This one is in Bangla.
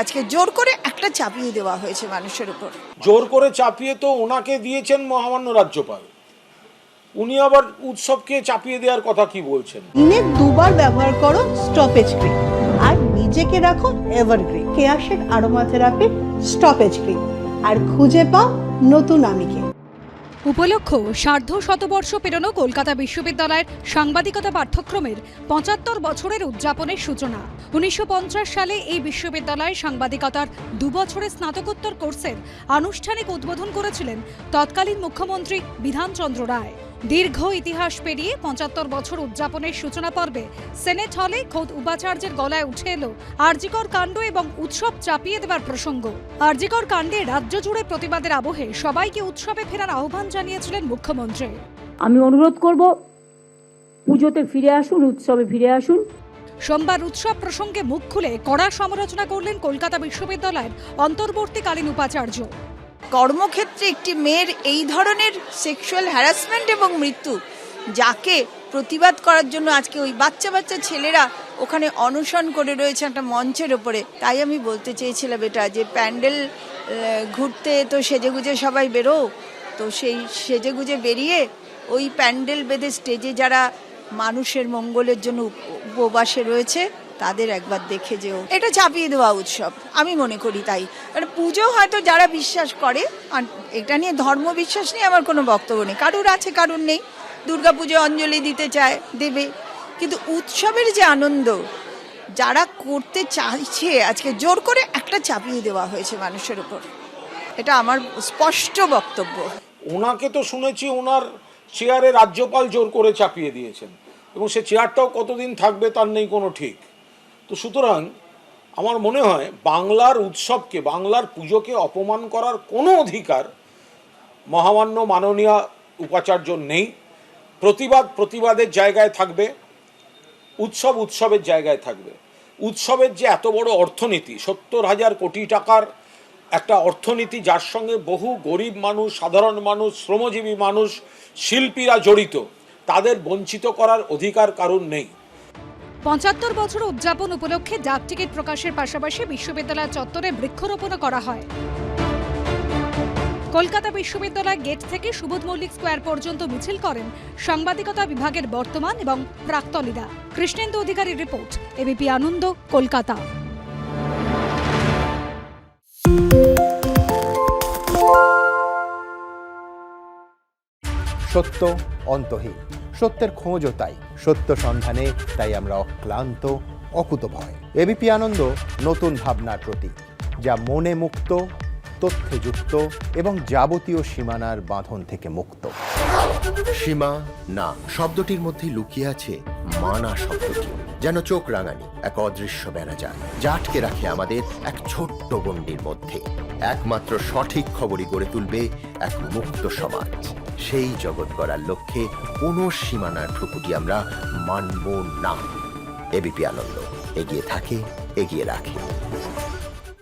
আজকে জোর করে একটা চাপিয়ে দেওয়া হয়েছে মানুষের উপর। জোর করে চাপিয়ে তো ওনাকে দিয়েছেন মহামান্য রাজ্যপাল, উনি আবার উৎসবকে চাপিয়ে দেওয়ার কথা কি বলছেন? দিনে দুবার ব্যবহার করো স্টপেজ ক্রিম আর নিজেকে রাখো evergreen. Keya Seth aroma therapy stop age cream, আর খুঁজে পাও নতুন আমিকে। উপলক্ষ সার্ধ শতবর্ষ পেরোনো কলকাতা বিশ্ববিদ্যালয়ের সাংবাদিকতা পাঠ্যক্রমের ৭৫ বছরের উদযাপনের সূচনা। ১৯৫০ সালে এই বিশ্ববিদ্যালয়ে সাংবাদিকতার ২ বছরের স্নাতকোত্তর কোর্সের আনুষ্ঠানিক উদ্বোধন করেছিলেন তৎকালীন মুখ্যমন্ত্রী বিধানচন্দ্র রায়। দীর্ঘ ইতিহাস পেরিয়ে ৭৫ বছর উদযাপনের সূচনা পর্বে সেনেট হলে খোদ উপাচার্যের গলায় উঠে এলো আরজিকর কাণ্ড এবং উৎসব চাপিয়ে দেওয়ার প্রসঙ্গ। আরজিকর কাণ্ডে রাজ্য জুড়ে প্রতিবাদের আবহে সবাইকে উৎসবে ফেরার আহ্বান জানিয়েছিলেন মুখ্যমন্ত্রী। আমি অনুরোধ করব, পুজোতে ফিরে আসুন, উৎসবে ফিরে আসুন। সোমবার উৎসব প্রসঙ্গে মুখ খুলে কড়া সমালোচনা করলেন কলকাতা বিশ্ববিদ্যালয়ের অন্তর্বর্তীকালীন উপাচার্য। কর্মক্ষেত্রে একটি মেয়ের এই ধরনের সেক্সুয়াল হ্যারাসমেন্ট এবং মৃত্যু, যাকে প্রতিবাদ করার জন্য আজকে ওই বাচ্চা বাচ্চা ছেলেরা ওখানে অনশন করে রয়েছে একটা মঞ্চের ওপরে। তাই আমি বলতে চেয়েছিলাম এটা, যে প্যান্ডেল ঘুরতে তো সেজেগুজে সবাই বেরো, তো সেই সেজেগুজে বেরিয়ে ওই প্যান্ডেল বেঁধে স্টেজে যারা মানুষের মঙ্গলের জন্য উপবাসে রয়েছে তাদের একবার দেখে যেও। এটা চাপিয়ে দেওয়া উৎসব আমি মনে করি। তাই কারণ পুজো হয়তো যারা বিশ্বাস করে, আর এটা নিয়ে ধর্ম বিশ্বাস নিয়ে আমার কোনো বক্তব্য নেই, কারুর আছে কারুর নেই। দুর্গা পুজোয় অঞ্জলি দিতে চায় দেবে, কিন্তু উৎসবের যে আনন্দ যারা করতে চাইছে আজকে জোর করে একটা চাপিয়ে দেওয়া হয়েছে মানুষের উপর। এটা আমার স্পষ্ট বক্তব্য। ওনাকে তো শুনেছি ওনার চেয়ারে রাজ্যপাল জোর করে চাপিয়ে দিয়েছেন, এবং সে চেয়ারটাও কতদিন থাকবে তার নেই কোনো ঠিক। তো সুতরাং আমার মনে হয় বাংলার উৎসবকে, বাংলার পুজোকে অপমান করার কোনো অধিকার মহামান্য মাননীয় উপাচার্য নেই। প্রতিবাদ প্রতিবাদের জায়গায় থাকবে, উৎসব উৎসবের জায়গায় থাকবে। উৎসবের যে এত বড় অর্থনীতি, ৭০,০০০ কোটি টাকার একটা অর্থনীতি, যার সঙ্গে বহু গরিব মানুষ, সাধারণ মানুষ, শ্রমজীবী মানুষ, শিল্পীরা জড়িত, তাদের বঞ্চিত করার অধিকার কারণ নেই। ৭৫ বছর উদযাপন উপলক্ষে ডাক টিকিট প্রকাশের পাশাপাশি বিশ্ববিদ্যালয় চত্বরে বৃক্ষরোপণও করা হয়। কলকাতা বিশ্ববিদ্যালয় গেট থেকে সুবোধ মল্লিক স্কোয়ার পর্যন্ত মিছিল করেন সাংবাদিকতা বিভাগের বর্তমান এবং প্রাক্তনীরা। কৃষ্ণেন্দু অধিকারীর রিপোর্ট, এবিপি আনন্দ, কলকাতা। সত্য অন্তহীন, সত্যের খোঁজও তাই, সত্য সন্ধানে তাই আমরা অক্লান্ত, অকুতভয়। এবিপি আনন্দ নতুন ভাবনার প্রতীক, যা মনে মুক্ত, তথ্যে যুক্ত এবং যাবতীয় সীমানার বাঁধন থেকে মুক্ত। সীমা না শব্দটির মধ্যে লুকিয়ে আছে মানা শব্দটি, যেন চোখ রাঙানি এক অদৃশ্য বেড়াজাল, যা আটকে রাখে আমাদের এক ছোট্ট গণ্ডির মধ্যে। একমাত্র সঠিক খবরই গড়ে তুলবে এক মুক্ত সমাজ। সেই জগৎ গড়ার লক্ষ্যে কোনো সীমানার ঠুকুটি আমরা মানব না। এবিপি আনন্দ এগিয়ে থাকে, এগিয়ে রাখে।